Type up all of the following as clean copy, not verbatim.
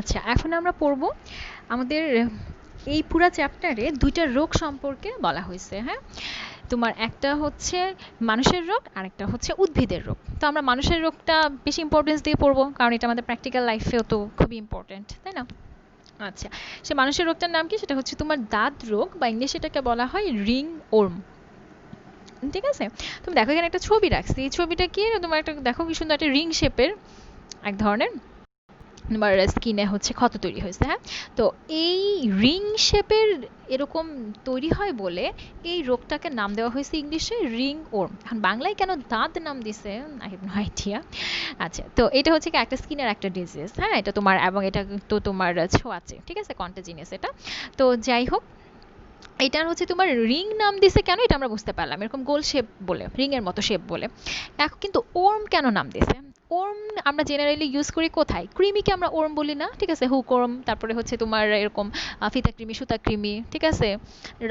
আচ্ছা, এখন আমরা পড়ব আমাদের এই পুরা চ্যাপ্টারে ২ টা রোগ সম্পর্কে বলা হইছে, হ্যাঁ? তোমার একটা হচ্ছে মানুষের রোগ, আরেকটা হচ্ছে উদ্ভিদের রোগ। তো আমরা মানুষের রোগটা বেশি ইম্পোর্টেন্স দিয়ে পড়ব, কারণ এটা আমাদের প্র্যাকটিক্যাল লাইফেও তো খুবই ইম্পোর্টেন্ট, তাই না? আচ্ছা, সে মানুষের রোগটার নাম কি? সেটা হচ্ছে তোমার দাঁত রোগ, বা ইংলিশে এটাকে বলা হয় রিং ওর্ম। ঠিক আছে? তুমি দেখো এখানে একটা ছবি রাখছি। এই ছবিটা কি? তোমার একটা দেখো কি সুন্দর একটা রিং শেপের এক ধরনের তোমার স্কিনে হচ্ছে ক্ষত তৈরি হয়েছে, হ্যাঁ? তো এই রিং শেপের এরকম তৈরি হয় বলে এই রোগটাকে নাম দেওয়া হয়েছে ইংলিশে রিং ওর্ম। এখন বাংলায় কেন দাঁত নাম দিছে, আই হ্যাভ নো আইডিয়া। আচ্ছা, তো এটা হচ্ছে কি একটা স্কিনের একটা ডিজিজ, হ্যাঁ? এটা তোমার, এবং এটা তো তোমার ছোঁয়াচে, ঠিক আছে, কন্টাজিনিয়াস এটা। তো যাই হোক, এটার হচ্ছে তোমার রিং নাম দিছে কেন এটা আমরা বুঝতে পারলাম, এরকম গোল শেপ বলে, রিং এর মতো শেপ বলে। এখন কিন্তু ওর্ম কেন নাম দিছে? ওর্ম আমরা জেনারেলি ইউজ করি কোথায়? কৃমিকে আমরা ওর্ম বলি না? ঠিক আছে, হুক ওর্ম, তারপরে হচ্ছে তোমার এরকম ফিতা কৃমি, সুতা কৃমি, ঠিক আছে,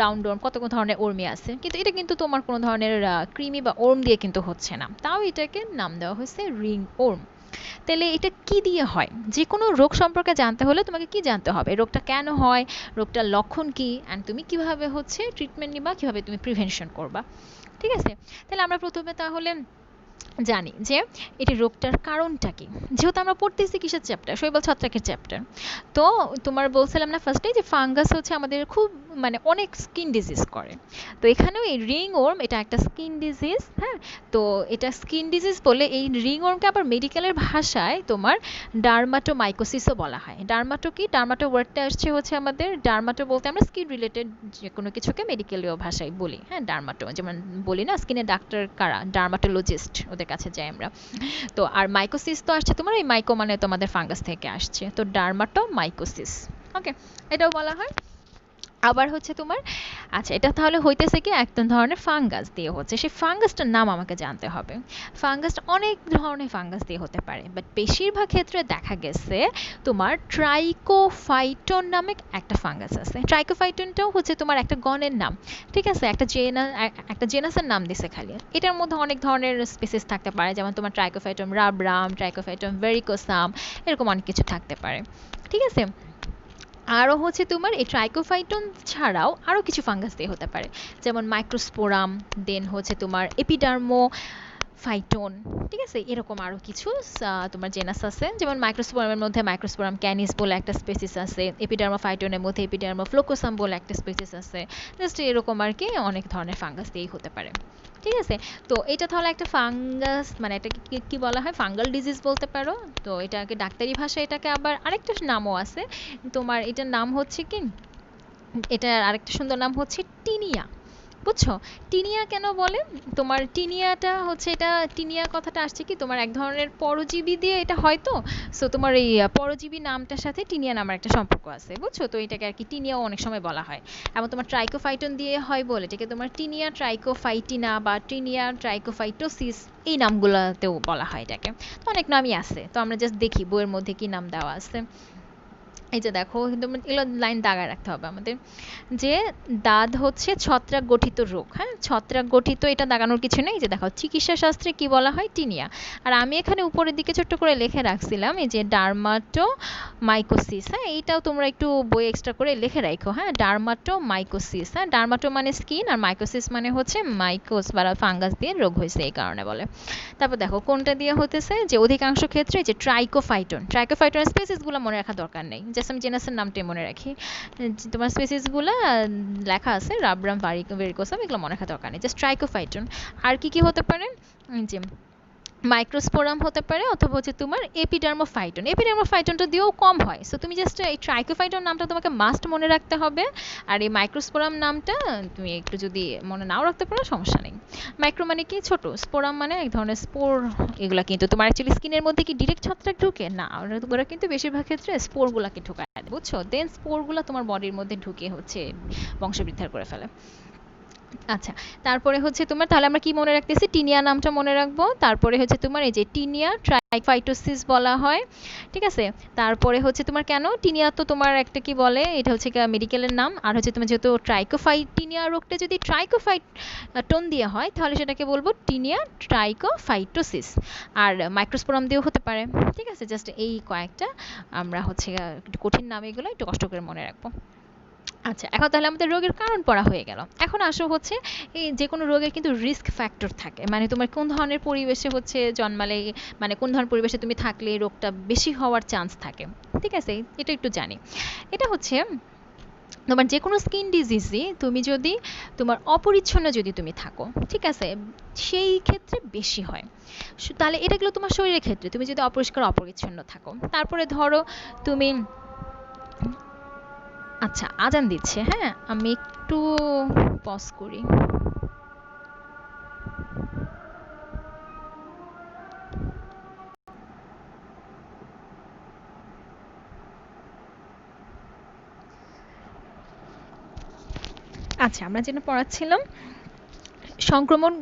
রাউন্ড ওর্ম, কত কোন ধরনের ওর্মি আছে, কিন্তু এটা কিন্তু তোমার কোনো ধরনের কৃমি বা ওর্ম দিয়ে কিন্তু হচ্ছে না, তাও এটাকে নাম দেওয়া হয়েছে রিং ওর্ম। তাহলে এটা কি দিয়ে হয়? যে কোনো রোগ সম্পর্কে জানতে হলে তোমাকে কি জানতে হবে? রোগটা কেন হয়, রোগটার লক্ষণ কি, অ্যান্ড তুমি কিভাবে হচ্ছে ট্রিটমেন্ট নিবা, কিভাবে তুমি প্রিভেনশন করবা। ঠিক আছে? তাহলে আমরা প্রথমে তাহলে জানি যে এটি রোগটার কারণটা কি। যেহেতু আমরা পড়তেছি কিসের চ্যাপ্টার, শৈবাল ছত্রাকের চ্যাপ্টার, তো তোমার বলছিলাম না ফার্স্টে যে ফাঙ্গাস হচ্ছে আমাদের খুব মানে অনেক স্কিন ডিজিজ করে। তো এখানেও এই রিং ওর্ম এটা একটা স্কিন ডিজিজ, হ্যাঁ? তো এটা স্কিন ডিজিজ বলে এই রিং ওর্মকে আবার মেডিকেলের ভাষায় তোমার ডার্মাটোমাইকোসিসও বলা হয়। ডার্মাটো কি? ডার্মাটো ওয়ার্ডটা আসছে হচ্ছে আমাদের, ডার্মাটো বলতে আমরা স্কিন রিলেটেড যে কোনো কিছুকে মেডিকেলীয় ভাষায় বলি, হ্যাঁ? ডার্মাটো যেমন বলি না স্কিনের ডাক্তার কারা, ডার্মাটোলজিস্ট, ওদের কাছে যাই আমরা। তো আর মাইকোসিস তো আসছে তোমার, এই মাইকো মানে তোমাদের ফাঙ্গাস থেকে আসছে, তো ডার্মাটোমাইকোসিস। ওকে, এটাও বলা হয়। আবার হচ্ছে তোমার, আচ্ছা, এটা তাহলে হইতেছে কি একটা ধরনের ফাঙ্গাস দিয়ে হচ্ছে, সেই ফাঙ্গাসটার নাম আমাকে জানতে হবে। ফাঙ্গাসটা অনেক ধরনের ফাঙ্গাস দিয়ে হতে পারে, বাট বেশিরভাগ ক্ষেত্রে দেখা গেছে তোমার ট্রাইকোফাইটন নামে একটা ফাঙ্গাস আছে। ট্রাইকোফাইটনটাও হচ্ছে তোমার একটা গণের নাম, ঠিক আছে, একটা জেনাসের নাম দিছে খালি। এটার মধ্যে অনেক ধরনের স্পেসিস থাকতে পারে, যেমন তোমার ট্রাইকোফাইটম রাবরাম, ট্রাইকোফাইটম ভেরিকোসাম, এরকম অনেক কিছু থাকতে পারে। ঠিক আছে? আরও হচ্ছে তোমার এই ট্রাইকোফাইটন ছাড়াও আরও কিছু ফাঙ্গাস দিয়ে হতে পারে, যেমন মাইক্রোস্পোরাম, দেন হচ্ছে তোমার এপিডার্মো ফাইটন, ঠিক আছে, এরকম আরও কিছু তোমার জেনাস আছে। যেমন মাইক্রোস্পোরামের মধ্যে মাইক্রোস্পোরাম ক্যানিস বলে একটা স্পেসিস আছে, এপিডার্মো ফাইটনের মধ্যে এপিডার্মো ফ্লোকোসাম বলে একটা স্পেসিস আছে। জাস্ট এরকম আর কি অনেক ধরনের ফাঙ্গাস দিয়েই হতে পারে। ঠিক আছে? তো এটা তাহলে একটা ফাঙ্গাস, মানে এটাকে কি কি বলা হয়, ফাঙ্গাল ডিজিজ বলতে পারো। তো এটাকে ডাক্তারি ভাষায় এটাকে আবার আরেকটা নামও আছে, তোমার এটার নাম হচ্ছে কি, এটার আরেকটা সুন্দর নাম হচ্ছে টিনিয়া। বুঝছো? টিনিয়া কেন বলে? তোমার টিনিয়াটা হচ্ছে, এটা টিনিয়া কথাটা আসছে কি তোমার এক ধরনের পরজীবী দিয়ে এটা হয়তো, সো তোমার এই পরজীবী নামটার সাথে টিনিয়া নামের একটা সম্পর্ক আছে, বুঝছো? তো এটাকে আর কি টিনিয়াও অনেক সময় বলা হয়। এবং তোমার ট্রাইকোফাইটন দিয়ে হয় বলে এটাকে তোমার টিনিয়া ট্রাইকোফাইটিনা বা টিনিয়া ট্রাইকোফাইটোসিস, এই নামগুলোতেও বলা হয় এটাকে। তো অনেক নামই আছে, তো আমরা জাস্ট দেখি বইয়ের মধ্যে কি নাম দেওয়া আছে। এই যে দেখো, কিন্তু এগুলো লাইন দাগায় রাখতে হবে আমাদের, যে দাঁত হচ্ছে ছত্রাক গঠিত রোগ, হ্যাঁ? ছত্রাক গঠিত, এটা দাগানোর কিছু নেই। যে দেখো চিকিৎসা শাস্ত্রে কি বলা হয়, টিনিয়া। আর আমি এখানে উপরের দিকে ছোট্ট করে লিখে রাখছিলাম এই যে ডার্মাটোমাইকোসিস, হ্যাঁ? এইটাও তোমরা একটু বই এক্সট্রা করে লিখে রাখো, হ্যাঁ? ডার্মাটোমাইকোসিস, হ্যাঁ? ডার্মাটো মানে স্কিন, আর মাইকোসিস মানে হচ্ছে মাইকোস বা ফাঙ্গাস দিয়ে রোগ হয়েছে এই কারণে বলে। তারপর দেখো কোনটা দিয়ে হতেছে, যে অধিকাংশ ক্ষেত্রে যে ট্রাইকোফাইটন, ট্রাইকোফাইটনের স্পেসিসগুলো মনে রাখার দরকার নেই, জাস্ট আমি জেনাসের নামটাই মনে রাখি। তোমার স্পেসিসগুলো লেখা আছে, রাবরাম, ভেরিকোসাম, এগুলো মনে রাখার দরকার নেই, জাস্ট ট্রাইকোফাইটন। আর কি কি হতে পারে, যে মাইক্রোস্পোরাম হতে পারে, অথবা হচ্ছে তোমার এপিডার্মোফাইটন। এপিডার্মোফাইটনটা দিয়েও কম হয়, সো তুমি জাস্ট এই ট্রাইকোফাইটন নামটা তোমাকে মাস্ট মনে রাখতে হবে। আর এই মাইক্রোস্পোরাম নামটা তুমি একটু যদি মনে নাও রাখতে পারো সমস্যা নেই। মাইক্রো মানে কি ছোট, স্পোরাম মানে এক ধরনের স্পোর। এগুলা কিন্তু তোমার অ্যাকচুয়ালি স্কিনের মধ্যে কি ডিরেক্ট ছত্রাক ঢুকে না, ওরা কিন্তু বেশিরভাগ ক্ষেত্রে স্পোরগুলাকে ঢুকায় দেয়, বুঝছো? দেন স্পোরগুলা তোমার বডির মধ্যে ঢুকে হচ্ছে বংশবৃদ্ধি করে ফেলে। আচ্ছা, তারপরে হচ্ছে তোমার, তাহলে আমরা কি মনে রাখতেছি, টিনিয়া নামটা মনে রাখবো। তারপরে হচ্ছে তোমার এই যে টিনিয়া ট্রাইফাইটোসিস বলা হয়, ঠিক আছে। তারপরে হচ্ছে তোমার কেন টিনিয়া, তো তোমার একটা কি বলে, এটা হচ্ছে মেডিকেলের নাম। আর হচ্ছে তোমার যেহেতু টিনিয়া রোগটা যদি ট্রাইকোফাইট টোন দিয়ে হয়, তাহলে সেটাকে বলবো টিনিয়া ট্রাইকোফাইটোসিস। আর মাইক্রোস্পোরাম দিয়েও হতে পারে, ঠিক আছে। জাস্ট এই কয়েকটা আমরা হচ্ছে একটু কঠিন নাম, এগুলো একটু কষ্ট করে মনে রাখবো। আচ্ছা, এখন তাহলে আমাদের রোগের কারণ পড়া হয়ে গেল। এখন আসো হচ্ছে এই যে কোনো রোগের কিন্তু রিস্ক ফ্যাক্টর থাকে, মানে তোমার কোন ধরনের পরিবেশে হচ্ছে জন্মালে, মানে কোন ধরনের পরিবেশে তুমি থাকলে এই রোগটা বেশি হওয়ার চান্স থাকে, ঠিক আছে। এটা একটু জানি। এটা হচ্ছে তোমার যে কোনো স্কিন ডিজিজই তুমি যদি তোমার অপরিচ্ছন্ন যদি তুমি থাকো, ঠিক আছে, সেই ক্ষেত্রে বেশি হয়। তাহলে এটা গেলো তোমার শরীরের ক্ষেত্রে, তুমি যদি অপরিষ্কার অপরিচ্ছন্ন থাকো। তারপরে ধরো তুমি, আচ্ছা আজান দিচ্ছে, হ্যাঁ আমি একটু পজ করি। আচ্ছা, আমরা যেটা পড়াচ্ছিলাম, সংক্রমণ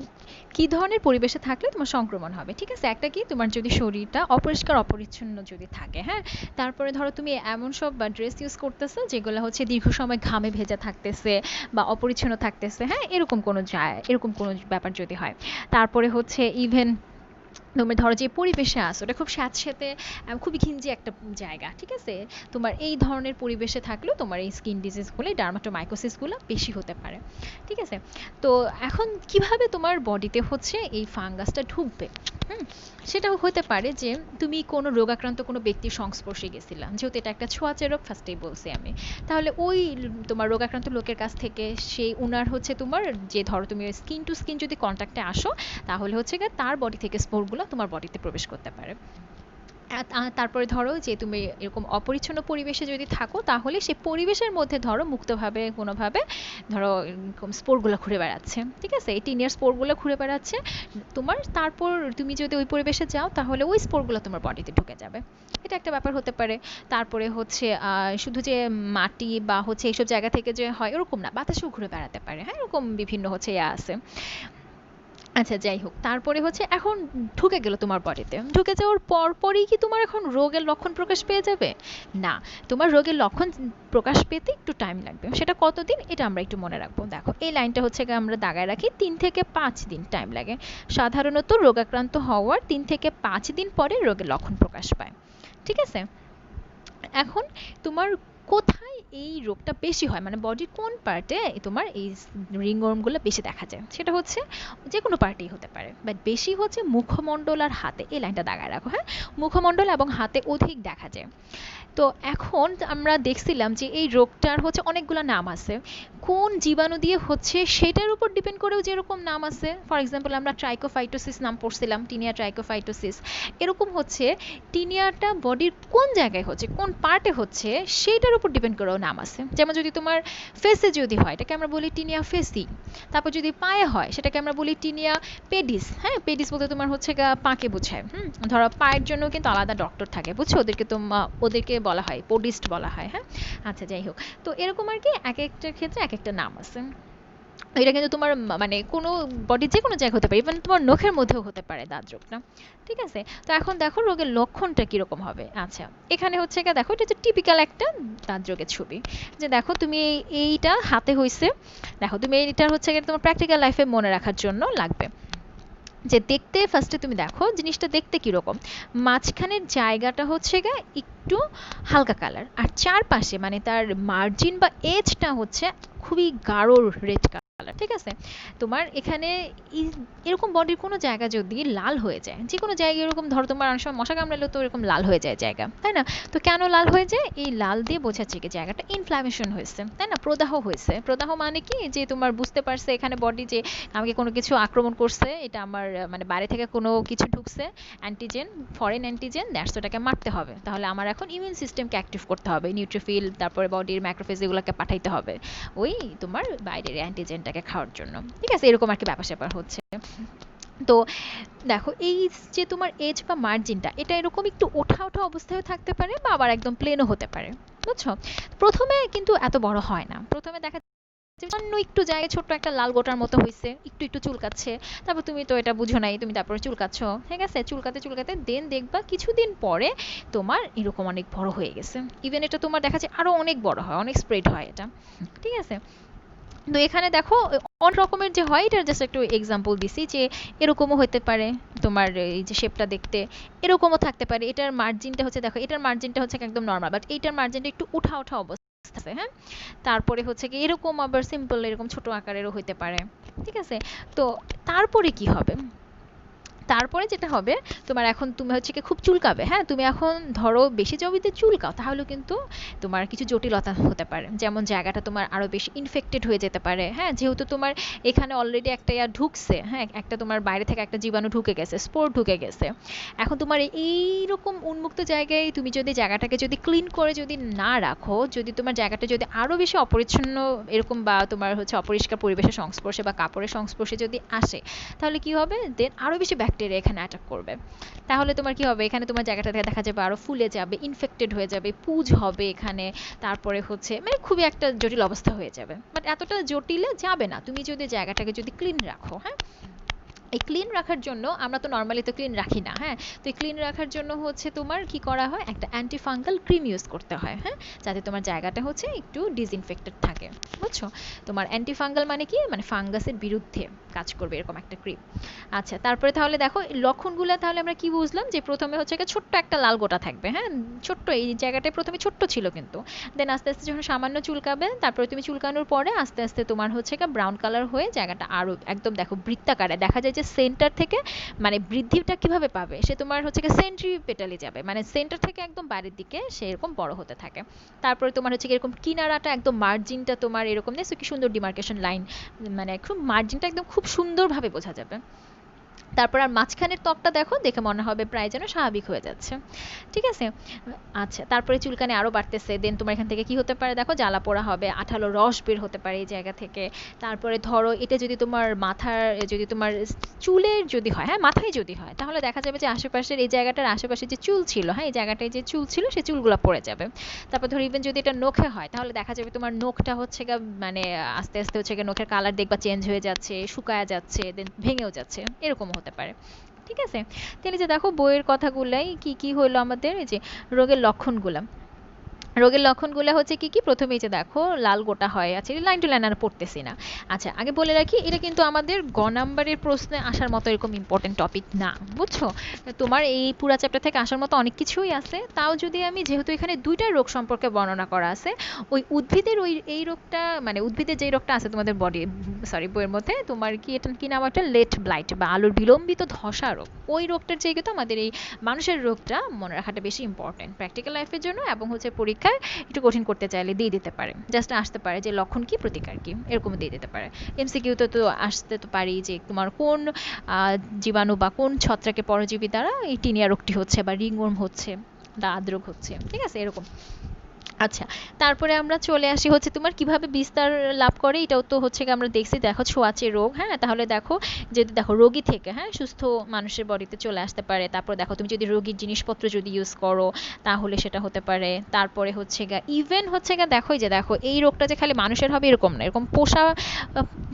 কি ধরনের পরিবেশে থাকলে তোমার সংক্রমণ হবে, ঠিক আছে। একটা কি, তোমার যদি শরীরটা অপরিষ্কার অপরিচ্ছন্ন যদি থাকে, হ্যাঁ। তারপরে ধরো তুমি এমন সব ড্রেস ইউজ করতেছো যেগুলো হচ্ছে দীর্ঘ সময় ঘামে ভেজা থাকতেছে বা অপরিচ্ছন্ন থাকতেছে, হ্যাঁ, এরকম কোনো যায়, এরকম কোনো ব্যাপার যদি হয়। তারপরে হচ্ছে ইভেন তুমি ধরো যে পরিবেশে আসো, ওটা খুব স্যাঁতসেঁতে, খুবই ঘিঞ্জি একটা জায়গা, ঠিক আছে। তোমার এই ধরনের পরিবেশে থাকলেও তোমার এই স্কিন ডিজিজগুলো, ডার্মাটোমাইকোসিসগুলো বেশি হতে পারে, ঠিক আছে। তো এখন কিভাবে তোমার বডিতে হচ্ছে এই ফাঙ্গাসটা ঢুকবে, হুম, সেটাও হতে পারে যে তুমি কোনো রোগাক্রান্ত কোনো ব্যক্তির সংস্পর্শে গেছিলা, যেহেতু এটা একটা ছোঁয়াচে রোগ, ফার্স্টেই বলছি আমি। তাহলে ওই তোমার রোগাক্রান্ত লোকের কাছ থেকে সেই উনার হচ্ছে তোমার, যে ধরো তুমি স্কিন টু স্কিন যদি কন্ট্যাক্টে আসো, তাহলে হচ্ছে গিয়ে তার বডি থেকে স্পোরগুলো তোমার বডিতে প্রবেশ করতে পারে। তারপরে ধরো যে তুমি এরকম অপরিচ্ছন্ন পরিবেশে যদি থাকো, তাহলে সেই পরিবেশের মধ্যে ধরো মুক্তভাবে কোনোভাবে ধরো এরকম স্পোরগুলো ঘুরে বেড়াচ্ছে, ঠিক আছে, এই টিনিয়ার স্পোরগুলো ঘুরে বেড়াচ্ছে তোমার। তারপর তুমি যদি ওই পরিবেশে যাও, তাহলে ওই স্পোরগুলো তোমার বডিতে ঢুকে যাবে, এটা একটা ব্যাপার হতে পারে। তারপরে হচ্ছে শুধু যে মাটি বা হচ্ছে এইসব জায়গা থেকে যে হয় এরকম না, বাতাসেও ঘুরে বেড়াতে পারে, হ্যাঁ, এরকম বিভিন্ন হচ্ছে আছে। আচ্ছা, যাই হোক, তারপরে হচ্ছে এখন ঢুকে গেল তোমার বডিতে, ঢুকে যাওয়ার পরপরই কি তোমার এখন রোগের লক্ষণ প্রকাশ পেয়ে যাবে? না, তোমার রোগের লক্ষণ প্রকাশ পেতে একটু টাইম লাগবে। সেটা কতদিন, এটা আমরা একটু মনে রাখবো। দেখো এই লাইনটা হচ্ছে আমরা দাগায় রাখি, 3 থেকে 5 দিন টাইম লাগে। সাধারণত রোগাক্রান্ত হওয়ার 3 থেকে 5 দিন পরে রোগের লক্ষণ প্রকাশ পায়, ঠিক আছে। এখন তোমার কোথায় এই রোগটা বেশি হয়, মানে বডির কোন পার্টে তোমার এই রিংওয়ার্মগুলো বেশি দেখা যায়, সেটা হচ্ছে যে কোনো পার্টেই হতে পারে, বাট বেশি হচ্ছে মুখমণ্ডল আর হাতে। এই লাইনটা দাগায় রাখো, হ্যাঁ, মুখমণ্ডল এবং হাতে অধিক দেখা যায়। তো এখন আমরা দেখছিলাম যে এই রোগটার হচ্ছে অনেকগুলো নাম আছে, কোন জীবাণু দিয়ে হচ্ছে সেটার উপর ডিপেন্ড করেও যেরকম নাম আছে। ফর এক্সাম্পল আমরা ট্রাইকোফাইটোসিস নাম পড়ছিলাম, টিনিয়া ট্রাইকোফাইটোসিস। এরকম হচ্ছে টিনিয়াটা বডির কোন জায়গায় হচ্ছে, কোন পার্টে হচ্ছে, সেইটার উপর ডিপেন্ড করেও নাম আছে। যেমন যদি তোমার ফেসে যদি হয়, এটাকে আমরা বলি টিনিয়া ফেসি। তারপর যদি পায়ে হয়, সেটাকে আমরা বলি টিনিয়া পেডিস, হ্যাঁ, পেডিস বলতে তোমার হচ্ছে পাকে বোঝায়। ধরো পায়ের জন্য কিন্তু আলাদা ডক্টর থাকে, বুঝছো, ওদেরকে বলা হয় পোডিস্ট বলা হয়, হ্যাঁ। আচ্ছা, যাই হোক, তো এরকম আর কি এক একটার ক্ষেত্রে এক একটা নাম আছে। এটা কিন্তু তোমার মানে কোনো বডির যে কোনো জায়গায় হতে পারে, ইভেন তোমার নখের মধ্যেও হতে পারে দাঁত রোগটা, ঠিক আছে। তো এখন দেখো রোগের লক্ষণটা কিরকম হবে। আচ্ছা, এখানে হচ্ছে দেখো এটা হচ্ছে টিপিক্যাল একটা দাঁত রোগের ছবি, যে দেখো তুমি এইটা হাতে হয়েছে। দেখো তুমি এইটার হচ্ছে তোমার প্র্যাকটিক্যাল লাইফে মনে রাখার জন্য লাগবে যে দেখতে, ফার্স্টে তুমি দেখো জিনিসটা দেখতে কিরকম, মাঝখানের জায়গাটা হচ্ছে একটু হালকা কালার, আর চারপাশে মানে তার মার্জিন বা এজটা হচ্ছে খুবই গাঢ় রেড কালার, ঠিক আছে। তোমার এখানে এরকম বডির কোনো জায়গা যদি লাল হয়ে যায়, যে কোনো জায়গায় এরকম, ধরো তোমার অনেক সময় মশা কামড়ালেও তো এরকম লাল হয়ে যায় জায়গা, তাই না। তো কেন লাল হয়ে যায়, এই লাল দিয়ে বোঝাচ্ছে কি জায়গাটা ইনফ্ল্যামেশন হয়েছে, তাই না, প্রদাহ হয়েছে। প্রদাহ মানে কি, যে তোমার বুঝতে পারছে এখানে বডি যে আমাকে কোনো কিছু আক্রমণ করছে, এটা আমার মানে বাইরে থেকে কোনো কিছু ঢুকছে, অ্যান্টিজেন, ফরেন অ্যান্টিজেন, দ্যাটস ওটাকে মারতে হবে। তাহলে আমার এখন ইমিউন সিস্টেমকে অ্যাক্টিভ করতে হবে, নিউট্রোফিল, তারপরে বডির ম্যাক্রোফেজ, এগুলোকে পাঠাইতে হবে ওই তোমার বাইরের অ্যান্টিজেনটাকে খাওয়ার জন্য, ঠিক আছে। এরকম আর কি ব্যাপার স্যাপার হচ্ছে। তো দেখো এই যে তোমার এজ বা মার্জিনটা, এটা এরকম একটু ওঠা ওঠা অবস্থায় থাকতে পারে, বা আবার একদম প্লেনও হতে পারে, বুঝছো। প্রথমে কিন্তু এত বড় হয় না, প্রথমে দেখা সামান্য একটু জায়গায় ছোট্ট একটা লাল গোটার মতো হইছে, একটু একটু চুলকাচ্ছে। তারপর তুমি তো এটা বুঝো নাই, তুমি তারপরে চুলকাচ্ছ, ঠিক আছে? চুলকাতে চুলকাতে দেন দেখবা কিছুদিন পরে তোমার এরকম অনেক বড় হয়ে গেছে। ইভেন এটা তোমার দেখা যায় আরো অনেক বড় হয়, অনেক স্প্রেড হয় এটা, ঠিক আছে? তো এখানে দেখো অনেক রকমের যে হয়, এটার জাস্ট একটু এক্সাম্পল দিছি যে এরকমও হতে পারে তোমার এই যে শেপটা দেখতে, এরকমও থাকতে পারে। এটার মার্জিনটা হচ্ছে, দেখো এটার মার্জিনটা হচ্ছে একদম নর্মাল, বাট এইটার মার্জিনটা একটু উঠা উঠা অবস্থা আছে, হ্যাঁ? তারপরে হচ্ছে কি এরকম আবার সিম্পল এরকম ছোট আকারেরও হইতে পারে, ঠিক আছে? তো তারপরে কি হবে? তারপরে যেটা হবে, তোমার এখন তুমি হচ্ছে কি খুব চুলকাবে, হ্যাঁ? তুমি এখন ধরো বেশি জমিতে চুলকাও, তাহলে কিন্তু তোমার কিছু জটিলতা হতে পারে। যেমন জায়গাটা তোমার আরো বেশি ইনফেক্টেড হয়ে যেতে পারে, হ্যাঁ? যেহেতু তোমার এখানে অলরেডি একটা ঢুকছে, হ্যাঁ? একটা তোমার বাইরে থেকে একটা জীবাণু ঢুকে গেছে, স্পোর ঢুকে গেছে। এখন তোমার এইরকম উন্মুক্ত জায়গায় তুমি যদি জায়গাটাকে যদি ক্লিন করে যদি না রাখো, যদি তোমার জায়গাটা যদি আরো বেশি অপরিচ্ছন্ন এরকম বা তোমার হচ্ছে অপরিষ্কার পরিবেশের সংস্পর্শে বা কাপড়ের সংস্পর্শে যদি আসে, তাহলে কি হবে? দেন আরো বেশি ব্যাকটেরিয়া এখানে অ্যাটাক করবে। তাহলে তোমার কি হবে? এখানে তোমার জায়গাটা থেকে দেখা যাবে আরো ফুলে যাবে, ইনফেক্টেড হয়ে যাবে, পুজ হবে এখানে। তারপরে হচ্ছে মানে খুবই একটা জটিল অবস্থা হয়ে যাবে। বাট এতটা জটিলে যাবে না তুমি যদি জায়গাটাকে যদি ক্লিন রাখো, হ্যাঁ? এই ক্লিন রাখার জন্য আমরা তো নর্মালি তো ক্লিন রাখি না, হ্যাঁ? তো এই ক্লিন রাখার জন্য হচ্ছে তোমার কি করা হয়, একটা অ্যান্টি ফাঙ্গাল ক্রিম ইউজ করতে হয়, হ্যাঁ? যাতে তোমার জায়গাটা হচ্ছে একটু ডিসইনফেক্টেড থাকে, বুঝছো? তোমার অ্যান্টি ফাঙ্গাল মানে কি, মানে ফাঙ্গাসের বিরুদ্ধে কাজ করবে এরকম একটা ক্রিম। আচ্ছা, তারপরে তাহলে দেখো এই লক্ষণগুলো তাহলে আমরা কি বুঝলাম, যে প্রথমে হচ্ছে একটা ছোট্ট একটা লাল গোটা থাকবে, হ্যাঁ? ছোট্ট এই জায়গাটায় প্রথমে ছোট্ট ছিল কিন্তু, দেন আস্তে আস্তে যখন সামান্য চুলকাবে, তারপরে তুমি চুলকানোর পরে আস্তে আস্তে তোমার হচ্ছে ব্রাউন কালার হয়ে জায়গাটা আরো একদম দেখো বৃত্তাকারে দেখা যায়, যে সেন্টার থেকে মানে বৃদ্ধিটা কিভাবে পাবে, সে তোমার হচ্ছে সেন্ট্রিপেটালি যাবে, মানে সেন্টার থেকে একদম বাইরের দিকে সে এরকম বড় হতে থাকে। তারপরে তোমার হচ্ছে এরকম কিনারাটা একদম মার্জিনটা তোমার এরকম দেখছো কি সুন্দর ডিমার্কেশন লাইন, মানে খুব মার্জিনটা একদম খুব সুন্দরভাবে বোঝা যাবে। তারপর আর মাঝখানের ত্বকটা দেখো, দেখে মনে হবে প্রায় যেন স্বাভাবিক হয়ে যাচ্ছে, ঠিক আছে? আচ্ছা, তারপরে চুলকানি আরো বাড়তেছে, দেন তোমার এখান থেকে কি হতে পারে, দেখো জ্বালা পোড়া হবে, আঠালো রস বের হতে পারে এই জায়গা থেকে। তারপরে ধরো এটা যদি তোমার মাথার, যদি তোমার চুলের যদি হয়, হ্যাঁ মাথায় যদি হয়, তাহলে দেখা যাবে যে আশেপাশের এই জায়গাটার আশেপাশে যে চুল ছিল, হ্যাঁ এই জায়গাটায় যে চুল ছিল সেই চুলগুলো পড়ে যাবে। তারপর ধরো ইভেন যদি এটা নখে হয়, তাহলে দেখা যাবে তোমার নখটা হচ্ছে মানে আস্তে আস্তে হচ্ছে নখের কালার দেখবা চেঞ্জ হয়ে যাচ্ছে, শুকায়া যাচ্ছে, দেন ভেঙেও যাচ্ছে, এরকমও হতে পারে, ঠিক আছে? তাহলে যে দেখো বইয়ের কথাগুলাই কি কি হলো আমাদের, এই যে রোগের লক্ষণগুলা। রোগের লক্ষণগুলো হচ্ছে কি কি, প্রথমেই যে দেখো লাল গোটা হয়, আছে লাইন টু লাইন আর পড়তেছি না। আচ্ছা, আগে বলে রাখি এটা কিন্তু আমাদের নাম্বারের প্রশ্নে আসার মতো এরকম ইম্পর্টেন্ট টপিক না, বুঝছো? তোমার এই পুরা চ্যাপ্টার থেকে আসার মতো অনেক কিছুই আছে, তাও যদি আমি যেহেতু এখানে দুইটা রোগ সম্পর্কে বর্ণনা করা আছে, ওই উদ্ভিদের ওই এই রোগটা মানে উদ্ভিদের যেই রোগটা আছে তোমাদের বডি, সরি বইয়ের মধ্যে তোমার কি এটা কি নাম একটা লেট ব্লাইট বা আলুর বিলম্বিত ধসা রোগ, ওই রোগটার চেয়ে কিন্তু আমাদের এই মানুষের রোগটা মনে রাখাটা বেশি ইম্পর্টেন্ট প্র্যাকটিক্যাল লাইফের জন্য, এবং হচ্ছে পরীক্ষায় একটু কঠিন করতে চাইলে দিয়ে দিতে পারে, জাস্ট আসতে পারে যে লক্ষণ কি প্রতিকার কি, এরকম দিয়ে দিতে পারে। এমসিকিউতে তো আসতে তো পারি যে তোমার কোন জীবাণু বা কোন ছত্রাকে পরজীবী দ্বারা এই টিনিয়া রোগটি হচ্ছে বা রিংওয়ার্ম হচ্ছে, দাঁত রোগ হচ্ছে, ঠিক আছে এরকম। আচ্ছা, তারপরে আমরা চলে আসি হচ্ছে তোমার কিভাবে বিস্তার লাভ করে, এটাও তো হচ্ছে আমরা দেখছি, দেখো ছোঁয়াচে রোগ, হ্যাঁ? তাহলে দেখো যদি দেখো রোগী থেকে, হ্যাঁ সুস্থ মানুষের বডিতে চলে আসতে পারে। তারপর দেখো তুমি যদি রোগীর জিনিসপত্র যদি ইউজ করো, তাহলে সেটা হতে পারে। তারপরে হচ্ছে ইভেন হচ্ছে দেখো এই যে দেখো এই রোগটা যে খালি মানুষের হবে এরকম না, এরকম পোষা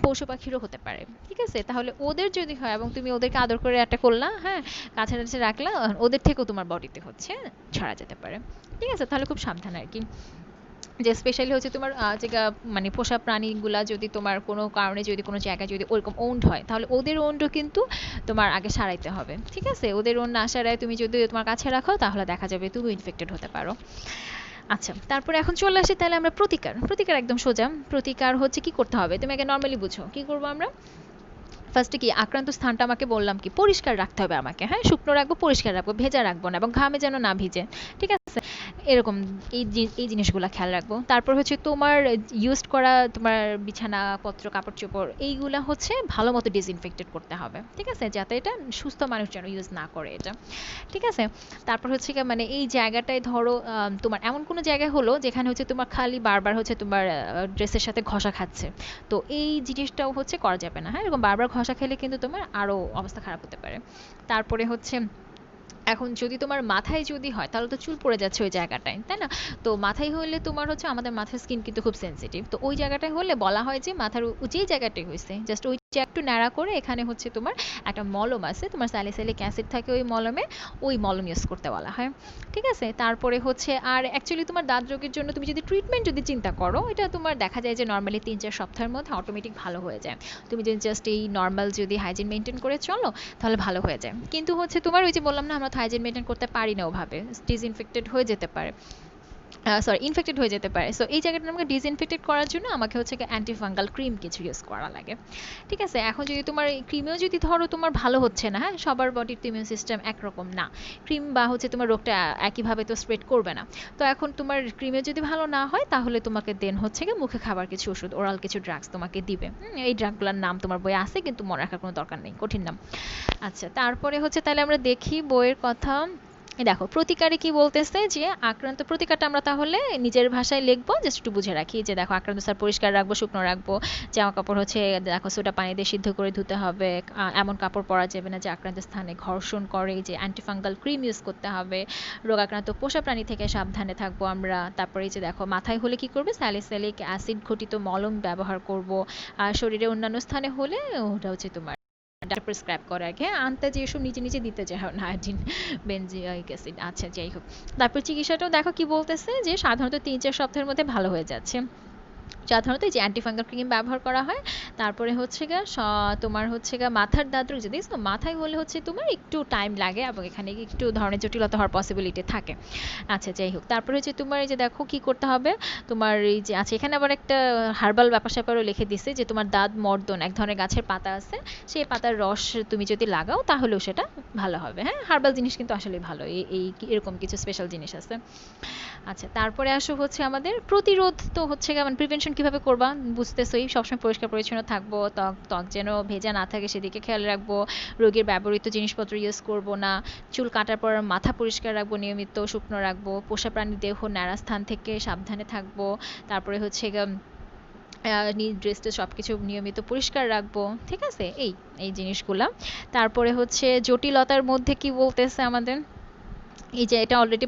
পশু পাখিরও হতে পারে, ঠিক আছে? তাহলে ওদের যদি হয় এবং তুমি ওদেরকে আদর করে একটা করলা, হ্যাঁ কাছাকাছি রাখলা, ওদের থেকেও তোমার বডিতে হচ্ছে ছড়া যেতে পারে, ঠিক আছে? তাহলে খুব সাবধান আর কি, যে স্পেশালি হচ্ছে তোমার মানে পোষা প্রাণীগুলা যদি তোমার কোনো কারণে যদি কোনো জায়গায় যদি ওরকম ওন্ড হয়, তাহলে ওদের ওন্ডও কিন্তু তোমার আগে সারাইতে হবে, ঠিক আছে? ওদের ওন্ড না সারায় তুমি যদি তোমার কাছে রাখো, তাহলে দেখা যাবে তুমি ইনফেক্টেড হতে পারো। আচ্ছা, তারপরে এখন চলে আসি তাহলে আমরা প্রতিকার। প্রতিকার একদম সোজা। প্রতিকার হচ্ছে কি করতে হবে, তুমি আগে নর্মালি বুঝো কি করবো আমরা। ফার্স্টে কি আক্রান্ত স্থানটা আমাকে বললাম কি পরিষ্কার রাখতে হবে আমাকে, হ্যাঁ শুকনো রাখবো, পরিষ্কার রাখবো, ভেজা রাখবো না, এবং ঘামে যেন না ভিজে, ঠিক আছে? এরকম এই জিনিসগুলো খেয়াল রাখবো। তারপর হচ্ছে তোমার ইউজ করা তোমার বিছানাপত্র কাপড় চোপড় এইগুলা হচ্ছে ভালো মতো ডিসইনফেক্টেড করতে হবে, ঠিক আছে? যাতে এটা সুস্থ মানুষ যেন ইউজ না করে এটা, ঠিক আছে? তারপর হচ্ছে কি মানে এই জায়গাটায় ধরো তোমার এমন কোনো জায়গায় হলো যেখানে হচ্ছে তোমার খালি বারবার হচ্ছে তোমার ড্রেসের সাথে ঘষা খাচ্ছে, তো এই জিনিসটাও হচ্ছে করা যাবে না, হ্যাঁ এরকম বারবার ঘষা খেলে কিন্তু তোমার আরো অবস্থা খারাপ হতে পারে। তারপরে হচ্ছে এখন যদি তোমার মাথায় যদি হয় তাহলে তো চুল পড়ে যাচ্ছে ওই জায়গাটায়, তাই না? তো মাথায় হলে তোমার হচ্ছে, আমাদের মাথার স্কিন কিন্তু খুব সেনসিটিভ, তো ওই জায়গাটায় হলে বলা হয় যে মাথার যেই জায়গাটায় হয়েছে জাস্ট ওই একটু ন্যাড়া করে এখানে হচ্ছে তোমার একটা মলম আছে, তোমার স্যালিসাইলিক অ্যাসিড থাকে ওই মলমে, ওই মলম ইউজ করতে বলা হয়। ঠিক আছে, তারপরে হচ্ছে আর অ্যাকচুয়ালি তোমার দাঁত রোগের জন্য তুমি যদি ট্রিটমেন্ট যদি চিন্তা করো, এটা তোমার দেখা যায় যে নর্মালি 3-4 সপ্তাহের মধ্যে অটোমেটিক ভালো হয়ে যায়। তুমি যদি জাস্ট এই নর্মাল যদি হাইজিন মেনটেন করে চলো তাহলে ভালো হয়ে যায়। কিন্তু হচ্ছে তোমার ওই যে বললাম না, আমরা তো হাইজিন মেনটেন করতে পারি না ওভাবে, ডিসইনফেক্টেড হয়ে যেতে পারে, সরি ইনফেক্টেড হয়ে যেতে পারে। সো এই জায়গাটা আমাকে ডিসইনফেক্টেড করার জন্য আমাকে হচ্ছে অ্যান্টিফাঙ্গাল ক্রিম কিছু ইউজ করা লাগে। ঠিক আছে, এখন যদি তোমার এই ক্রিমেও যদি ধরো তোমার ভালো হচ্ছে না, হ্যাঁ সবার বডির তো ইমিউন সিস্টেম একরকম না, ক্রিম বা হচ্ছে তোমার রোগটা একইভাবে তো স্প্রেড করবে না। তো এখন তোমার ক্রিমে যদি ভালো না হয় তাহলে তোমাকে দেন হচ্ছে গিয়ে মুখে খাবার কিছু ওষুধ, ওরাল কিছু ড্রাগস তোমাকে দিবে। এই ড্রাগগুলোর নাম তোমার বইয়ে আছে কিন্তু মনে রাখার কোনো দরকার নেই, কঠিন নাম। আচ্ছা, তারপরে হচ্ছে তাহলে আমরা দেখি বইয়ের কথা। এই দেখো প্রতিকারে কি বলতেছে, যে আক্রান্ত প্রতিকারটা আমরা তাহলে নিজের ভাষায় লিখবো, জাস্ট একটু বুঝে রাখি যে দেখো আক্রান্ত স্যার পরিষ্কার রাখবো, শুকনো রাখবো, জামা কাপড় হচ্ছে দেখো সোডা পানি দিয়ে সিদ্ধ করে ধুতে হবে, এমন কাপড় পরা যাবে না যে আক্রান্ত স্থানে ঘর্ষণ করে, যে অ্যান্টিফাঙ্গাল ক্রিম ইউজ করতে হবে, রোগাক্রান্ত পোষা প্রাণী থেকে সাবধানে থাকবো আমরা। তারপরে এই যে দেখো মাথায় হলে কি করবে, স্যালিসাইলিক অ্যাসিড ঘটিত মলম ব্যবহার করব, আর শরীরে অন্যান্য স্থানে হলে ওটা হচ্ছে তোমার ডাক্তার প্রেসক্রাইব করে আগে, আনতে যে এসব নিজে নিজে দিতে যায় না আয়োডিন বেনজিওইক অ্যাসিড। আচ্ছা যাই হোক, তারপর চিকিৎসাটাও দেখো কি বলতেছে, যে সাধারণত 3-4 সপ্তাহের মধ্যে ভালো হয়ে যাচ্ছে, সাধারণত এই যে অ্যান্টিফাঙ্গাল ক্রিম ব্যবহার করা হয়। তারপরে হচ্ছে গিয়ে তোমার হচ্ছে গিয়ে মাথার দাঁত রোগ যদি মাথায় হলে হচ্ছে তোমার একটু টাইম লাগে এবং এখানে একটু ধরনের জটিলতা হওয়ার পসিবিলিটি থাকে। আচ্ছা যাই হোক, তারপরে হচ্ছে তোমার এই যে দেখো কি করতে হবে, তোমার এই যে আচ্ছা এখানে আবার একটা হার্বাল ব্যাপার স্যাপারও লিখে দিছে, যে তোমার দাঁত মর্দন এক ধরনের গাছের পাতা আছে, সেই পাতার রস তুমি যদি লাগাও তাহলেও সেটা ভালো হবে। হ্যাঁ হার্বাল জিনিস কিন্তু আসলে ভালো, এই এরকম কিছু স্পেশাল জিনিস আছে। আচ্ছা তারপরে আসো হচ্ছে আমাদের প্রতিরোধ, তো হচ্ছে মানে প্রিভেনশন কিভাবে করবা বুঝতেছই, সবসময় পরিষ্কার পরিচ্ছন্ন থাকবো, ত্বক ত্বক যেন ভেজা না থাকে সেদিকে খেয়াল রাখবো, রোগীর ব্যবহৃত জিনিসপত্র ইউজ করব না, চুল কাটার পর মাথা পরিষ্কার রাখবো, নিয়মিত শুকনো রাখবো, পোষা প্রাণীর দেহ ন্যাড়া স্থান থেকে সাবধানে থাকবো, তারপরে হচ্ছে ড্রেসটা সব কিছু নিয়মিত পরিষ্কার রাখবো। ঠিক আছে, এই এই জিনিসগুলা। তারপরে হচ্ছে জটিলতার মধ্যে কি বলতেছে আমাদের, এই যে এটা অলরেডি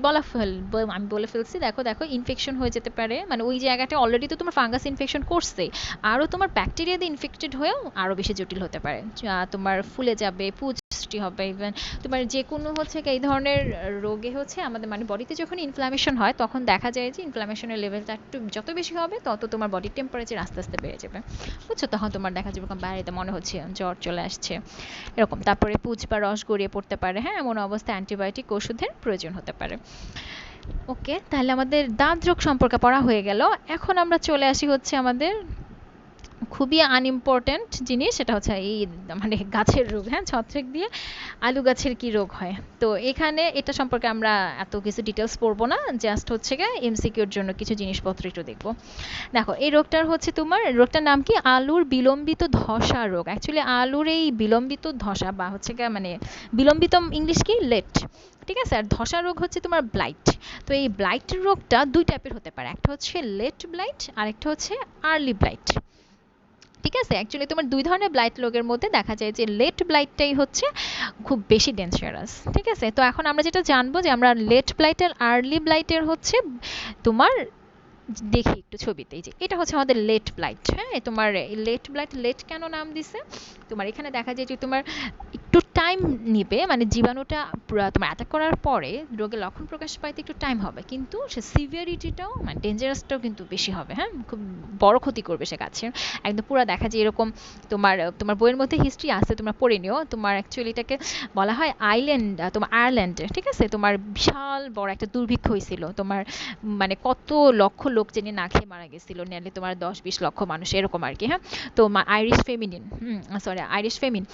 আমি বলে ফেলছি, দেখো দেখো ইনফেকশন হয়ে যেতে পারে, মানে ওই জায়গাটা অলরেডি তো তোমার ফাঙ্গাস ইনফেকশন করছে, আরও তোমার ব্যাকটেরিয়া দিয়ে ইনফেক্টেড হয়েও আরও বেশি জটিল হতে পারে, তোমার ফুলে যাবে, পুজ সৃষ্টি হবে, ইভেন তোমার যে কোনো হচ্ছে এই ধরনের রোগে হচ্ছে আমাদের মানে বডিতে যখন ইনফ্লামেশন হয় তখন দেখা যায় যে ইনফ্লামেশনের লেভেলটা একটু যত বেশি হবে তত তোমার বডির টেম্পারেচার আস্তে আস্তে বেড়ে যাবে, বুঝছো? তখন তোমার দেখা যাবে বাইরেতে মনে হচ্ছে জ্বর চলে আসছে এরকম, তারপরে পুজ বা রস গড়িয়ে পড়তে পারে, হ্যাঁ এমন অবস্থায় অ্যান্টিবায়োটিক ওষুধের প্রয়োজন হতে পারে। ওকে, তাহলে আমাদের দাঁত রোগ সম্পর্কে পড়া হয়ে গেল। এখন আমরা চলে আসি হচ্ছে আমাদের খুবই আনইম্পর্ট্যান্ট জিনিস, সেটা হচ্ছে এই মানে গাছের রোগ, হ্যাঁ ছত্রাক দিয়ে আলু গাছের কি রোগ হয়। তো এখানে এটা সম্পর্কে আমরা এত কিছু ডিটেলস পড়বো না, জাস্ট হচ্ছে গিয়ে এমসিকিউর জন্য কিছু জিনিসপত্র একটু দেখবো। দেখো এই রোগটার হচ্ছে তোমার রোগটার নাম কি, আলুর বিলম্বিত ধসা রোগ। অ্যাকচুয়ালি আলুর এই বিলম্বিত ধসা বা হচ্ছে গিয়ে মানে বিলম্বিত ইংলিশ কি লেট, ঠিক আছে, আর ধসা রোগ হচ্ছে তোমার ব্লাইট। তো এই ব্লাইট রোগটা দুই টাইপের হতে পারে, একটা হচ্ছে লেট ব্লাইট আর একটা হচ্ছে আর্লি ব্লাইট। ঠিক আছে, অ্যাকচুয়ালি তোমার দুই ধরনের ব্লাইট রোগের মধ্যে দেখা যায় যে লেট ব্লাইটটাই হচ্ছে খুব বেশি ডেঞ্জারাস। ঠিক আছে, তো এখন আমরা যেটা জানবো যে আমরা লেট ব্লাইটের আর্লি ব্লাইটের হচ্ছে তোমার দেখি একটু ছবিতে, এই যে এটা হচ্ছে আমাদের লেট ব্লাইট। হ্যাঁ তোমার লেট ব্লাইট, লেট কেন নাম দিছে, তোমার এখানে দেখা যায় যে তোমার একটু টাইম নিবে, মানে জীবাণুটা তোমার অ্যাটাক করার পরে রোগের লক্ষণ প্রকাশ পাইতে একটু টাইম হবে, কিন্তু সে সিভিয়ারিটিটাও মানে ডেঞ্জারাসটাও কিন্তু বেশি হবে, হ্যাঁ খুব বড় ক্ষতি করবে সে গাছের একদম পুরো। দেখা যায় এরকম তোমার তোমার বইয়ের মধ্যে হিস্ট্রি আছে, তোমরা পড়ে নিও, তোমার অ্যাকচুয়ালি এটাকে বলা হয় আইল্যান্ড, তোমার আয়ারল্যান্ডে, ঠিক আছে, তোমার বিশাল বড় একটা দুর্ভিক্ষ হয়েছিল, তোমার মানে কত লক্ষ লোক জেনে না খেয়ে মারা গেছিল, নিয়ারলি তোমার 10-20 লক্ষ মানুষ এরকম আর কি। হ্যাঁ তো Irish feminine, sorry Irish famine,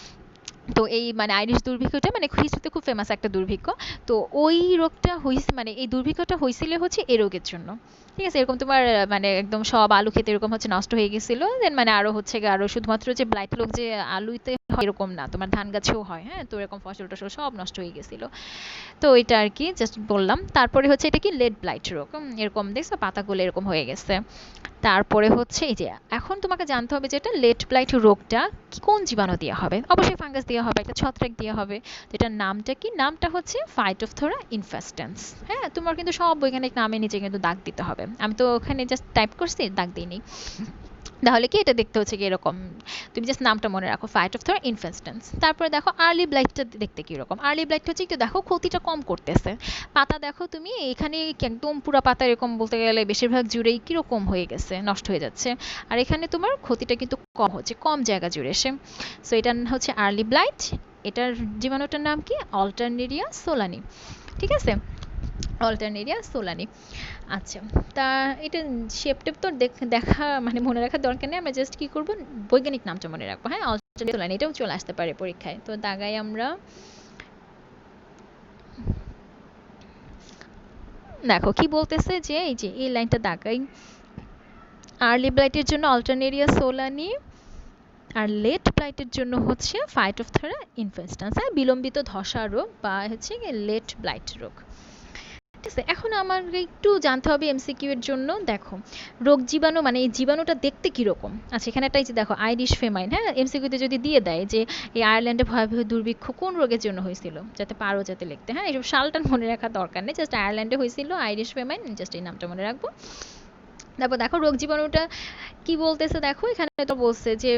তো এই মানে আইরিশ দুর্ভিক্ষটা মানে হিস্ট্রিতে খুব ফেমাস একটা দুর্ভিক্ষ। তো ওই রোগটা হয়েছে মানে এই দুর্ভিক্ষটা হয়েছিল হচ্ছে এই রোগের জন্য। ঠিক আছে, এরকম তোমার মানে একদম সব আলু খেতে এরকম হচ্ছে নষ্ট হয়ে গেছিল, দেন মানে আরো হচ্ছে আরো শুধুমাত্র যে ব্লাইট রোগ যে আলুতে হয় এরকম না, তোমার ধান গাছেও হয়, হ্যাঁ, তো এরকম ফসল টসল সব নষ্ট হয়ে গেছিল। তো এটা আর কি জাস্ট বললাম। তারপরে হচ্ছে এটা কি লেড ব্লাইট রোগ, এরকম দেখছো পাতাগুলো এরকম হয়ে গেছে। তারপরে হচ্ছে এই যে এখন তোমাকে জানতে হবে যে এটা লেট ব্লাইট রোগটা কোন জীবাণু দিয়ে হবে। অবশ্যই ফাঙ্গাস দিয়ে হবে, একটা ছত্রাক দিয়ে হবে। তো এটার নামটা কি? নামটা হচ্ছে ফাইটোফথোরা ইনফেস্টেন্স। হ্যাঁ, তোমার কিন্তু সব বৈজ্ঞানিক নামে নিচে কিন্তু দাগ দিতে হবে। আমি তো ওখানে জাস্ট টাইপ করছি, দাগ দিইনি। তাহলে কি এটা দেখতে হচ্ছে কি এরকম, তুমি জাস্ট নামটা মনে রাখো, ফাইটোফথোরা ইনফেস্টেন্স। তারপরে দেখো আর্লি ব্লাইটটা দেখতে কিরকম। আর্লি ব্লাইটটা হচ্ছে একটু দেখো ক্ষতিটা কম করতেছে। পাতা দেখো তুমি এখানে একদম পুরা পাতা এরকম বলতে গেলে বেশিরভাগ জুড়েই কিরকম হয়ে গেছে, নষ্ট হয়ে যাচ্ছে। আর এখানে তোমার ক্ষতিটা কিন্তু কম হচ্ছে, কম জায়গা জুড়ে এসে। সো এটা হচ্ছে আর্লি ব্লাইট। এটার জীবাণুটার নাম কি? অল্টারনেরিয়া সোলানি। ঠিক আছে, অল্টারনেরিয়া সোলানি। আচ্ছা, তা এটা শেপ টেপ তো দেখা মানে মনে রাখার দরকার নেই, আমরা জাস্ট কি করব, বৈজ্ঞানিক নামটা মনে রাখবো। হ্যাঁ, অল্টারনেরিয়া সোলানি, এটাও চলে আসতে পারে পরীক্ষায়। তো দাগাই আমরা, দেখো কি বলতেছে যে এই যে এই লাইনটা দাগাই, আর্লি ব্লাইটের জন্য অল্টারনেরিয়া সোলানি, আর লেট ব্লাইটের জন্য হচ্ছে ফাইটোফথোরা ইনফেস্টেন্স, হ্যাঁ, বিলম্বিত ধসা রোগ বা হচ্ছে লেট ব্লাইট রোগ। ঠিক আছে, এখন আমার একটু জানতে হবে এমসিকিউ এর জন্য। দেখো রোগ জীবাণু মানে এই জীবাণুটা দেখতে কিরকম। আচ্ছা, এখানে একটা এই যে দেখো আইরিশ ফেমাইন, হ্যাঁ, এমসিকিউতে যদি দিয়ে দেয় যে এই আয়ারল্যান্ডে ভয়াবহ দুর্ভিক্ষ কোন রোগের জন্য হয়েছিল, যাতে পারো যাতে লিখতে, হ্যাঁ, এইসব সালটা মনে রাখার দরকার নেই, জাস্ট আয়ারল্যান্ডে হয়েছিল আইরিশ ফেমাইন, জাস্ট এই নামটা মনে রাখবো। তারপর দেখো রোগ জীবাণুটা কি বলতেছে, দেখো এখানে তো বলছে যে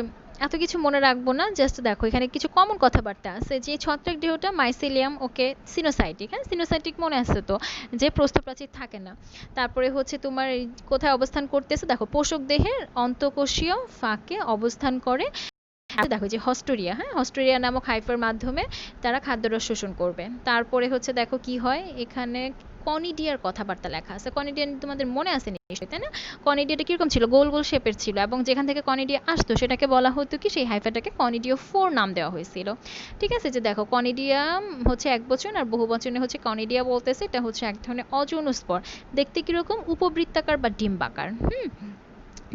এত কিছু মনে রাখবো না, জাস্ট দেখো এখানে কিছু কমন কথাবার্তা আছে যে ছত্রাক দেহটা মাইসেলিয়াম, ওকে, সিনোসাইটিক, হ্যাঁ, সিনোসাইটিক মনে আছে তো, যে প্রস্থপ্রাচীর থাকে না। তারপরে হচ্ছে তোমার কোথায় অবস্থান করতেছে, দেখো পোষক দেহের অন্তঃকোষীয় ফাঁকে অবস্থান করে। দেখো যে হস্টোরিয়া, হ্যাঁ, হস্টোরিয়া নামক হাইফার মাধ্যমে তারা খাদ্যরস শোষণ করবে। তারপরে হচ্ছে দেখো কি হয়, এখানে কনিডিয়ার কথাবার্তা লেখা আছে। কনিডিয়া তোমাদের মনে আছে নিশ্চয়ই, তাই না? কনিডিয়াটা কিরকম ছিল? গোল গোল শেপের ছিল, এবং যেখান থেকে কনিডিয়া আসতো সেটাকে বলা হতো কি, সেই হাইফাটাকে কনিডিও 4 নাম দেওয়া হয়েছিল। ঠিক আছে, যে দেখো কনিডিয়া হচ্ছে এক বচন, আর বহু বচনে হচ্ছে কনিডিয়া বলতেছে। এটা হচ্ছে এক ধরনের অযৌনস্পর, দেখতে কিরকম উপবৃত্তাকার বা ডিম্বাকার।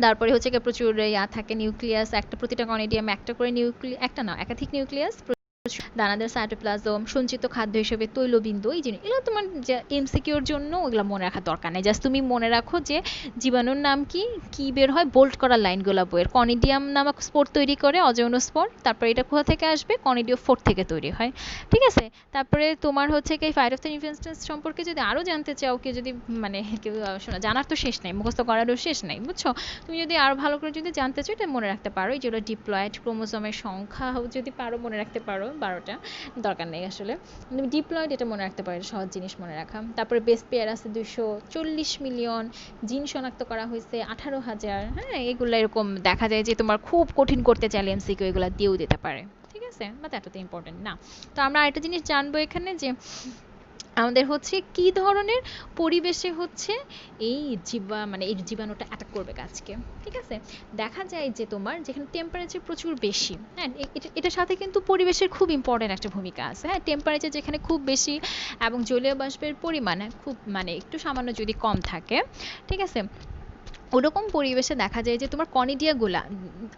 তারপরে হচ্ছে কি প্রচুর থাকে নিউক্লিয়াস, একটা প্রতিটা কনিডিয়ামে একটা করে একটা না একাধিক নিউক্লিয়াস, দানাদার সাইটোপ্লাজম, সঞ্চিত খাদ্য হিসেবে তৈলবিন্দু, এই জিনিস এগুলো তোমার এমসিকিউর জন্য ওগুলো মনে রাখার দরকার নেই। জাস্ট তুমি মনে রাখো যে জীবাণুর নাম কি, কি বের হয়, বোল্ট করা লাইনগুলো বইয়ের। কনিডিয়াম নামক স্পোর তৈরি করে, অযৌন স্পোর। তারপরে এটা কোথা থেকে আসবে? কনিডিও 4 থেকে তৈরি হয়। ঠিক আছে, তারপরে তোমার হচ্ছে কি ফাইটোফথোরা ইনফেস্টেন্স সম্পর্কে যদি আরও জানতে চাও, কেউ যদি মানে কেউ শোনা, জানার তো শেষ নাই, মুখস্থ করারও শেষ নাই, বুঝছো? তুমি যদি আরও ভালো করে যদি জানতে চাও, এটা মনে রাখতে পারো, যেগুলো ডিপ্লয়েড ক্রোমোজোমের সংখ্যা যদি পারো মনে রাখতে পারো, 12টা, দরকার নেই আসলে। তুমি ডিপ্লয়েড এটা মনে রাখতে পারো, সহজ জিনিস মনে রাখা। তারপরে বেস পেয়ার আছে 240 মিলিয়ন, জিন শনাক্ত করা হয়েছে 18,000, হ্যাঁ, এগুলো এরকম দেখা যায় যে তোমার খুব কঠিন করতে চাইলে এমসিকিউ এগুলো দিয়েও দিতে পারে। ঠিক আছে, বাট এতটা ইম্পর্টেন্ট না। তো আমরা আরেকটা জিনিস জানবো এখানে, যে আমাদের হচ্ছে কি ধরনের পরিবেশে হচ্ছে এই মানে এই জীবাণুটা অ্যাটাক করবে গাছকে। ঠিক আছে, দেখা যায় যে তোমার যেখানে টেম্পারেচার প্রচুর বেশি, হ্যাঁ, এটার সাথে কিন্তু পরিবেশের খুব ইম্পর্টেন্ট একটা ভূমিকা আছে। হ্যাঁ, টেম্পারেচার যেখানে খুব বেশি এবং জলীয় বাষ্পের পরিমাণ খুব মানে একটু সামান্য যদি কম থাকে, ঠিক আছে, ওরকম পরিবেশে দেখা যায় যে তোমার কনিডিয়াগুলা,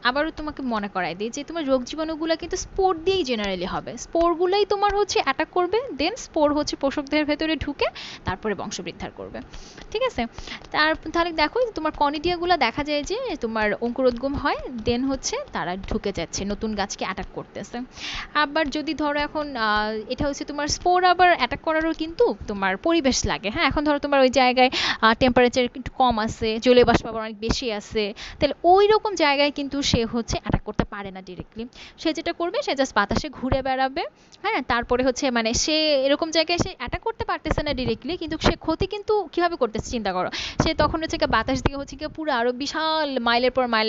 আবারও তোমাকে মনে করাই দিই যে তোমার রোগ জীবাণুগুলা কিন্তু স্পোর দিয়েই জেনারেলি হবে। স্পোরগুলাই তোমার হচ্ছে অ্যাটাক করবে, দেন স্পোর হচ্ছে পোষকদের ভেতরে ঢুকে তারপরে বংশবৃদ্ধার করবে। ঠিক আছে, তাহলে দেখো তোমার কনিডিয়াগুলা দেখা যায় যে তোমার অঙ্কুরোদ্গম হয়, দেন হচ্ছে তারা ঢুকে যাচ্ছে নতুন গাছকে অ্যাটাক করতেছে। আবার যদি ধরো এখন এটা হচ্ছে তোমার স্পোর আবার অ্যাটাক করারও কিন্তু তোমার পরিবেশ লাগে। হ্যাঁ, এখন ধরো তোমার ওই জায়গায় টেম্পারেচার একটু কম আছে, জলীয় বাষ্প আবার অনেক বেশি আছে, তাহলে ওই রকম জায়গায় কিন্তু সে হচ্ছে অ্যাটাক করতে পারে না ডিরেক্টলি। সে যেটা করবে, সে জাস্ট বাতাসে ঘুরে বেড়াবে। হ্যাঁ, তারপরে হচ্ছে মানে সে এরকম জায়গায় সে অ্যাটাক করতে পারতেছে না ডিরেক্টলি, কিন্তু সে ক্ষতি কিন্তু কিভাবে করতেছে চিন্তা করো। সে তখন হচ্ছে কি বাতাস দিকে হচ্ছে কি পুরো আরো বিশাল মাইলের পর মাইল,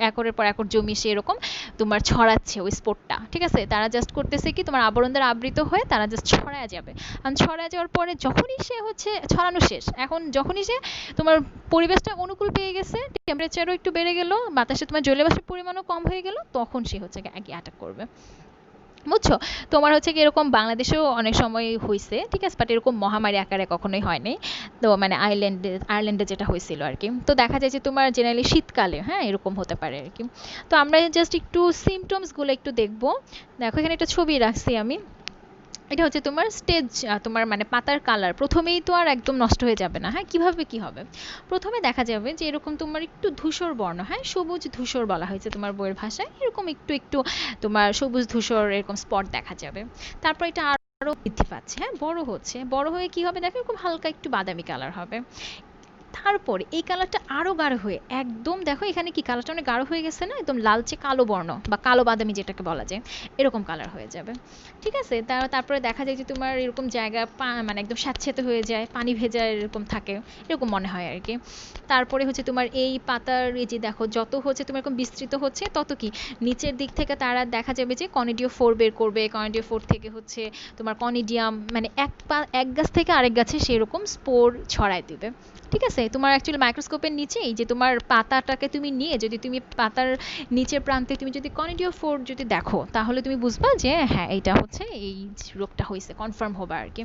একরের পর একর জমি সে এরকম তোমার ছড়াচ্ছে ওই স্পোর্টটা। ঠিক আছে, তারা জাস্ট করতেছে কি তোমার আবরণ দ্বারা আবৃত হয়ে তারা জাস্ট ছড়ায় যাবে। কারণ ছড়ায় যাওয়ার পরে যখনই সে হচ্ছে ছড়ানো শেষ, এখন যখনই সে তোমার পরিবেশটা অনুকূল পেয়ে গেছে, টেম্পারেচারও একটু বেড়ে গেল, বাতাসে তোমার জলীয় বাষ্পের পরিমাণও কম হয়ে গেল, তখন সে হচ্ছে আগে অ্যাটাক করবে। বুঝছো? তোমার হচ্ছে কি এরকম বাংলাদেশেও অনেক সময় হইছে, ঠিক আছে? বাট এরকম মহামারী আকারে কখনোই হয়নি। তো মানে আয়ারল্যান্ডে যেটা হয়েছিল আর কি। তো দেখা যায় যে তোমার জেনারেলি শীতকালে হ্যাঁ এরকম হতে পারে আর কি। তো আমরা জাস্ট একটু সিমটমসগুলো একটু দেখবো। দেখো এখানে একটা ছবি রাখছি আমি। এটা হচ্ছে তোমার স্টেজ, তোমার মানে পাতার কালার প্রথমেই তো আর একদম নষ্ট হয়ে যাবে না। হ্যাঁ, কিভাবে কি হবে? প্রথমে দেখা যাবে যে এরকম তোমার একটু ধূসর বর্ণ, হ্যাঁ সবুজ ধূসর বলা হয়েছে তোমার বইয়ের ভাষায়, এরকম একটু একটু তোমার সবুজ ধূসর এরকম স্পট দেখা যাবে। তারপর এটা আরো বৃদ্ধি পাচ্ছে, হ্যাঁ বড় হচ্ছে, বড় হয়ে কি হবে দেখো এরকম হালকা একটু বাদামি কালার হবে। তারপরে এই কালারটা আরো গাঢ় হয়ে একদম দেখো এখানে কি কালারটা অনেক গাঢ় হয়ে গেছে না, একদম লালচে কালো বর্ণ বা কালো বাদামি যেটাকে বলা যায়, এরকম কালার হয়ে যাবে। ঠিক আছে, তারপরে দেখা যায় যে তোমার এরকম জায়গা মানে একদম স্যাঁতসেঁতে হয়ে যায়, পানি ভেজা এরকম থাকে, এরকম মনে হয় আর কি। তারপরে হচ্ছে তোমার এই পাতার এই যে দেখো যত হচ্ছে তোমার এরকম বিস্তৃত হচ্ছে তত কি নিচের দিক থেকে তারা দেখা যাবে যে কনিডিও ফোর বের করবে, কনিডিও ফোর থেকে হচ্ছে তোমার কনিডিয়াম, মানে এক গাছ থেকে আরেক গাছে সেরকম স্পোর ছড়ায় দিবে। ঠিক আছে, তোমার অ্যাকচুয়ালি মাইক্রোস্কোপের নিচে এই যে তোমার পাতাটাকে তুমি নিয়ে যদি তুমি পাতার নিচের প্রান্তে তুমি যদি কনিডিও ফোর যদি দেখো তাহলে তুমি বুঝবা যে হ্যাঁ এইটা হচ্ছে এই রোগটা হয়েছে, কনফার্ম হবে আর কি।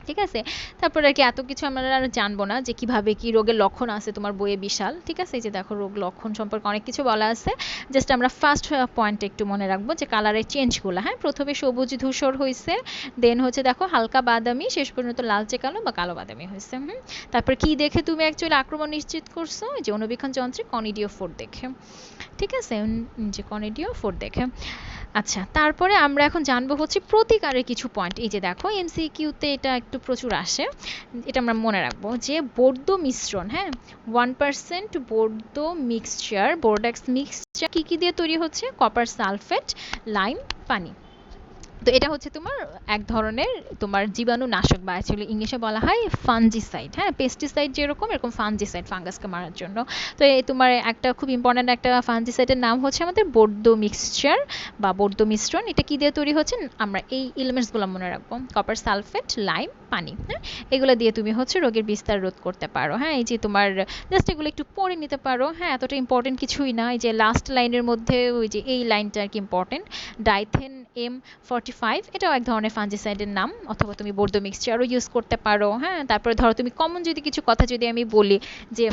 ঠিক আছে, তারপর আর কি এত কিছু আমরা আর জানবো না যে কিভাবে কি রোগের লক্ষণ আছে তোমার বইয়ে বিশাল। ঠিক আছে, এই যে দেখো রোগ লক্ষণ সম্পর্কে অনেক কিছু বলা আছে। জাস্ট আমরা ফার্স্ট পয়েন্ট একটু মনে রাখবো যে কালারের চেঞ্জগুলো, হ্যাঁ প্রথমে সবুজ ধূসর হয়েছে, দেন হচ্ছে দেখো হালকা বাদামি, শেষ পর্যন্ত লালচে কালো বা কালো বাদামি হয়েছে। তারপর কি দেখে তুমি অ্যাকচুয়ালি আক্রমণ নিশ্চিত করছো? যে অনুবীক্ষণ যন্ত্রে কনিডিও ফোর দেখে। ঠিক আছে, যে কনিডিও ফোর দেখে। আচ্ছা, তারপরে আমরা এখন জানবো হচ্ছে প্রতিকারের কিছু পয়েন্ট। এই যে দেখো এমসিকিউতে এটা একটু প্রচুর আসে, এটা আমরা মনে রাখবো যে বৌদ্ধ মিশ্রণ, হ্যাঁ 1% বৌদ্ধ মিক্সচার, বোরডাক্স মিক্সচার কি কি দিয়ে তৈরি হচ্ছে? কপার সালফেট, লাইম, পানি। তো এটা হচ্ছে তোমার এক ধরনের তোমার জীবাণুনাশক, বা অ্যাকচুয়ালি ইংলিশে বলা হয় ফাঞ্জিসাইড, হ্যাঁ পেস্টিসাইড যেরকম এরকম ফাঞ্জিসাইড ফাঙ্গাসকে মারার জন্য। তো এই তোমার একটা খুব ইম্পর্ট্যান্ট একটা ফাঞ্জিসাইডের নাম হচ্ছে আমাদের বৌদ্ধ মিক্সচার বা বৌদ্ধ মিশ্রণ। এটা কি দিয়ে তৈরি হচ্ছে? আমরা এই এলিমেন্টসগুলো মনে রাখবো, কপার সালফেট, লাইম, পানি। হ্যাঁ, এগুলো দিয়ে তুমি হচ্ছে রোগের বিস্তার রোধ করতে পারো। হ্যাঁ, এই যে তোমার জাস্ট এগুলো একটু পড়ে নিতে পারো, হ্যাঁ এতটা ইম্পর্টেন্ট কিছুই না। এই যে লাস্ট লাইনের মধ্যে ওই যে এই লাইনটা আর কি ইম্পর্টেন্ট, ডাইথেন M45, এটাও এক ধরনের ফাঞ্জিসাইডের নাম, অথবা তুমি বৌদ্ধ মিক্সচারও ইউজ করতে পারো। হ্যাঁ, তারপরে ধরো তুমি কমন যদি কিছু কথা যদি আমি বলি যে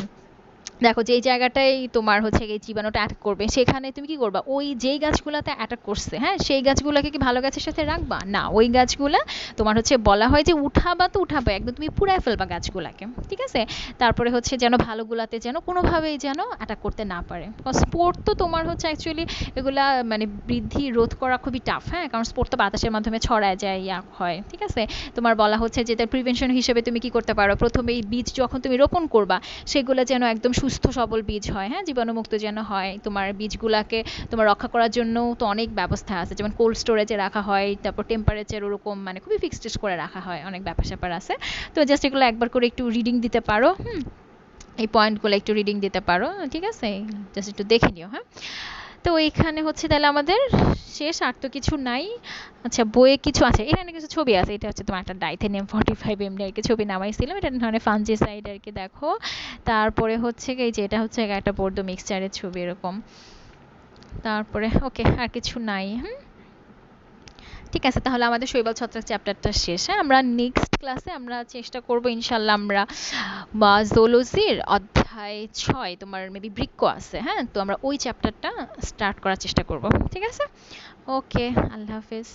দেখো যেই জায়গাটায় তোমার হচ্ছে এই জীবাণুটা অ্যাটাক করবে সেখানে তুমি কি করবা? ওই যেই গাছগুলোতে অ্যাটাক করছে, হ্যাঁ সেই গাছগুলোকে কি ভালো গাছের সাথে রাখবা? না, ওই গাছগুলা তোমার হচ্ছে বলা হয় যে উঠাবা তো উঠাবা, একদম তুমি পুড়ায় ফেলবা গাছগুলাকে। ঠিক আছে, তারপরে হচ্ছে যেন ভালোগুলাতে যেন কোনোভাবেই যেন অ্যাটাক করতে না পারে। স্পোর্ট তো তোমার হচ্ছে অ্যাকচুয়ালি এগুলা মানে বৃদ্ধি রোধ করা খুবই টাফ, হ্যাঁ কারণ স্পোর্ট তো বাতাসের মাধ্যমে ছড়ায় যায়, ইয়া হয়। ঠিক আছে, তোমার বলা হচ্ছে যে তার প্রিভেনশন হিসেবে তুমি কি করতে পারো? প্রথমে এই বীজ যখন তুমি রোপণ করবা সেগুলো যেন একদম সুস্থ সবল বীজ হয়, হ্যাঁ জীবাণুমুক্ত যেন হয়। তোমার বীজগুলাকে তোমার রক্ষা করার জন্য তো অনেক ব্যবস্থা আছে, যেমন কোল্ড স্টোরেজে রাখা হয়, তারপর টেম্পারেচার ওরকম মানে খুবই ফিক্সড করে রাখা হয়, অনেক ব্যাপার স্যাপার আছে। তো জাস্ট এগুলো একবার করে একটু রিডিং দিতে পারো। এই পয়েন্টগুলো একটু রিডিং দিতে পারো, ঠিক আছে? জাস্ট একটু দেখে নিও, হ্যাঁ। তো এইখানে হচ্ছে তাহলে আমাদের শেষ, আর তো কিছু নাই। আচ্ছা, বইয়ে কিছু আছে, এখানে কিছু ছবি আছে। এটা হচ্ছে তোমার একটা ডাইথেনিয়াম 45 এমনি আর কি ছবি নামাইছিলাম, এটা ধরনের ফাঞ্জিসাইড আর কি দেখো। তারপরে হচ্ছে এই যে এটা হচ্ছে একটা বৌদ্ধ মিক্সচারের ছবি এরকম। তারপরে ওকে, আর কিছু নাই। ঠিক আছে, তাহলে আমাদের শৈবাল ছত্রাক চ্যাপ্টারটা শেষ। হ্যাঁ, আমরা নেক্সট ক্লাসে আমরা চেষ্টা করব ইনশাল্লাহ আমরা বা জুলজির অধ্যায় 6 তোমার মেবি বৃক্ক আছে, হ্যাঁ তো আমরা ওই চ্যাপ্টারটা স্টার্ট করার চেষ্টা করব। ঠিক আছে, ওকে, আল্লাহ হাফেজ।